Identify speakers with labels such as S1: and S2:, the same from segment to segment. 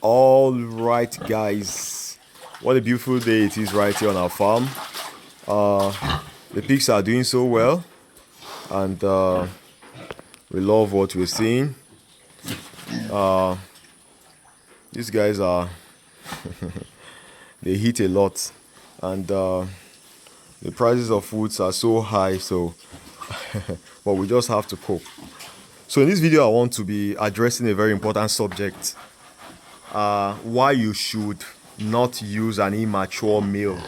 S1: All right, guys. What a beautiful day it is right here on our farm. The pigs are doing so well, and we love what we're seeing. These guys are they eat a lot, and the prices of foods are so high. So, but we just have to cope. So in this video, I want to be addressing a very important subject: why you should not use an immature male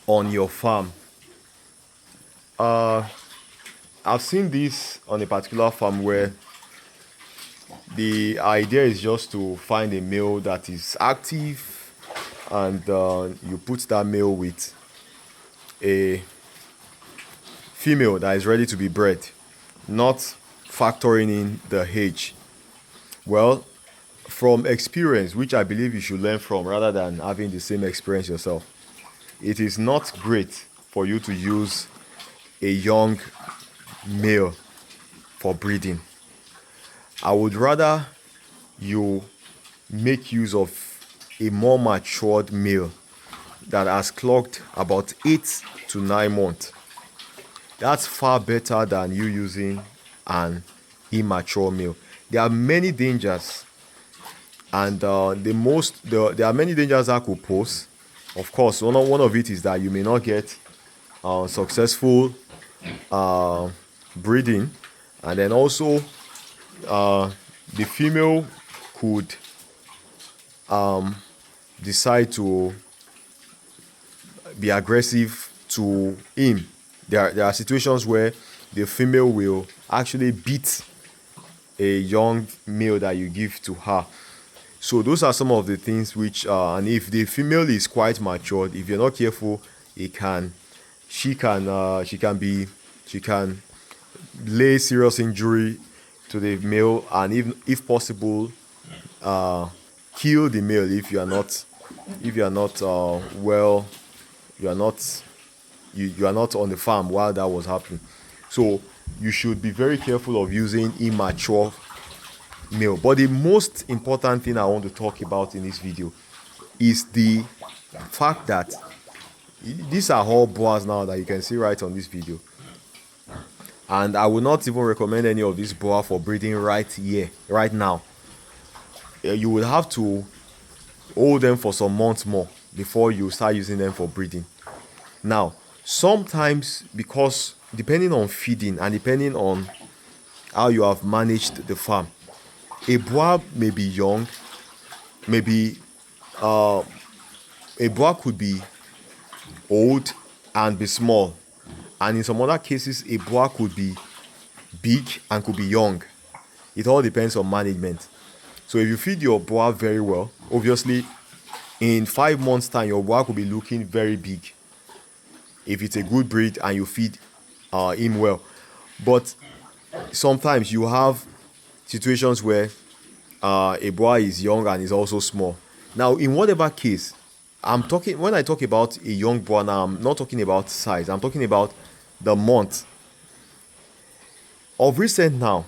S1: on your farm. I've seen this on a particular farm where the idea is just to find a male that is active, and you put that male with a female that is ready to be bred, not factoring in the age. Well, from experience, which I believe you should learn from rather than having the same experience yourself, it is not great for you to use a young male for breeding. I would rather you make use of a more matured male that has clocked about 8 to 9 months. That's far better than you using an immature male. There are many dangers, and there are many dangers that could pose. Of course, one of it is that you may not get successful breeding, and then also the female could decide to be aggressive to him. There are situations where the female will actually beat a young male that you give to her. So those are some of the things which, and if the female is quite matured, if you're not careful, she can lay serious injury to the male, and even if possible, kill the male if you are not well, you are not you are not on the farm while that was happening. So you should be very careful of using immature male. But the most important thing I want to talk about in this video is the fact that these are all boars now that you can see right on this video, and I will not even recommend any of these boar for breeding right here, right now. You will have to hold them for some months more before you start using them for breeding. Now, sometimes, because depending on feeding and depending on how you have managed the farm, a boar may be young, maybe a boar could be old and be small, and in some other cases a boar could be big and could be young. It all depends on management. So if you feed your boar very well, obviously in 5 months time your boar could be looking very big if it's a good breed and you feed him well. But sometimes you have situations where a boar is young and is also small. Now, in whatever case, when I talk about a young boar now, I'm not talking about size. I'm talking about the month. Of recent now,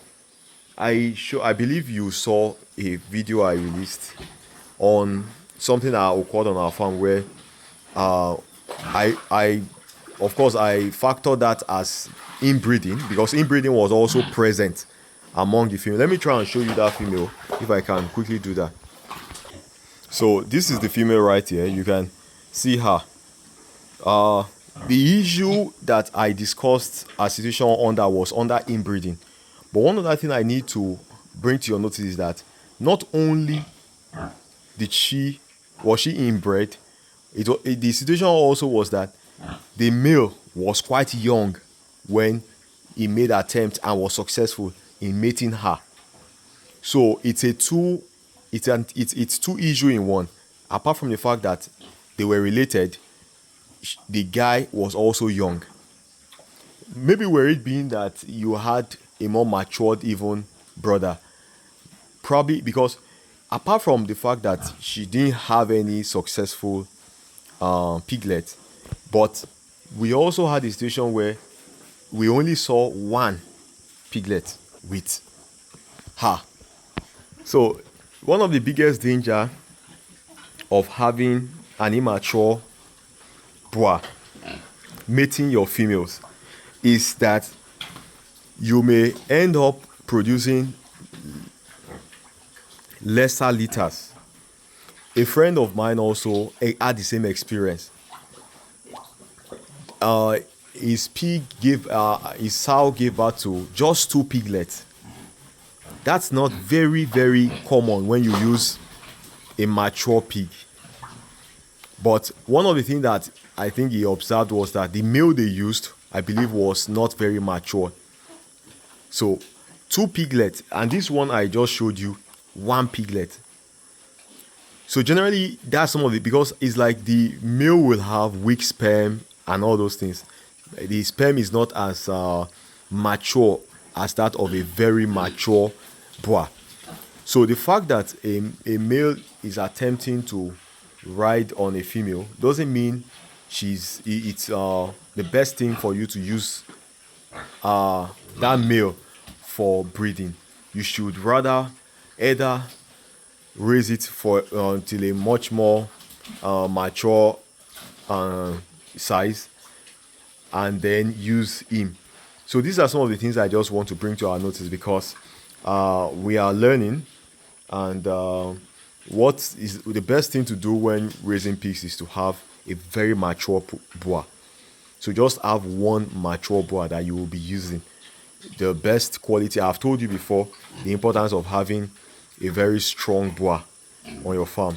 S1: I believe you saw a video I released on something that occurred on our farm where I of course I factor that as inbreeding, because inbreeding was also present among the female. Let me try and show you that female if I can quickly do that. So this is the female right here. You can see her. The issue that I discussed a situation under was under inbreeding. But one other thing I need to bring to your notice is that not only was she inbred, the situation also was that the male was quite young when he made an attempt and was successful in mating her. So it's two issue in one. Apart from the fact that they were related, the guy was also young. Maybe were it being that you had a more matured even brother, probably, because apart from the fact that she didn't have any successful piglet, but we also had a situation where we only saw one piglet with her. So one of the biggest danger of having an immature boar mating your females is that you may end up producing lesser litters. A friend of mine also had the same experience. His sow gave birth to just 2 piglets. That's not very, very common when you use a mature pig. But one of the things that I think he observed was that the male they used, I believe, was not very mature. So 2 piglets, and this one I just showed you, 1 piglet. So generally, that's some of it, because it's like the male will have weak sperm and all those things. The sperm is not as mature as that of a very mature boar. So the fact that a male is attempting to ride on a female doesn't mean it's the best thing for you to use that male for breeding. You should rather either raise it for until a much more mature size, and then use him. So these are some of the things I just want to bring to our notice, because we are learning, and what is the best thing to do when raising pigs is to have a very mature boar. So just have one mature boar that you will be using. The best quality, I've told you before, the importance of having a very strong boar on your farm.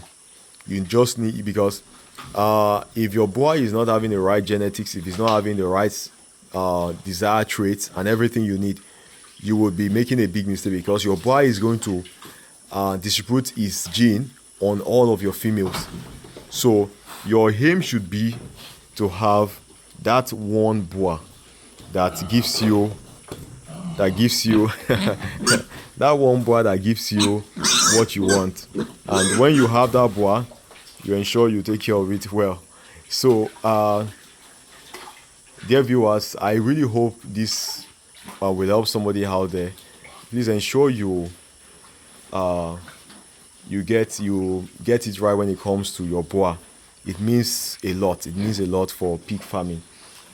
S1: You just need, because if your boar is not having the right genetics, if it's not having the right desired traits and everything you need, you will be making a big mistake, because your boar is going to distribute his gene on all of your females. So your aim should be to have that one boar that gives you that one boar that gives you what you want. And when you have that boar, you ensure you take care of it well. So dear viewers, I really hope this will help somebody out there. Please ensure you get it right when it comes to your boar. It means a lot. It means a lot for pig farming.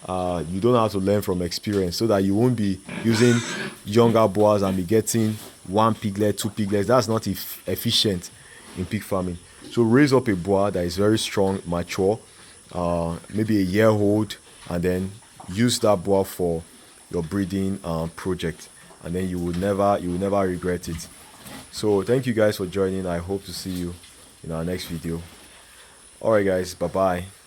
S1: You don't have to learn from experience, so that you won't be using younger boars and be getting 1 piglet, 2 piglets. That's not efficient in pig farming. So raise up a boar that is very strong, mature, maybe a year old, and then use that boar for your breeding project, and then you will never regret it. So thank you guys for joining. I hope to see you in our next video. Alright guys, bye bye.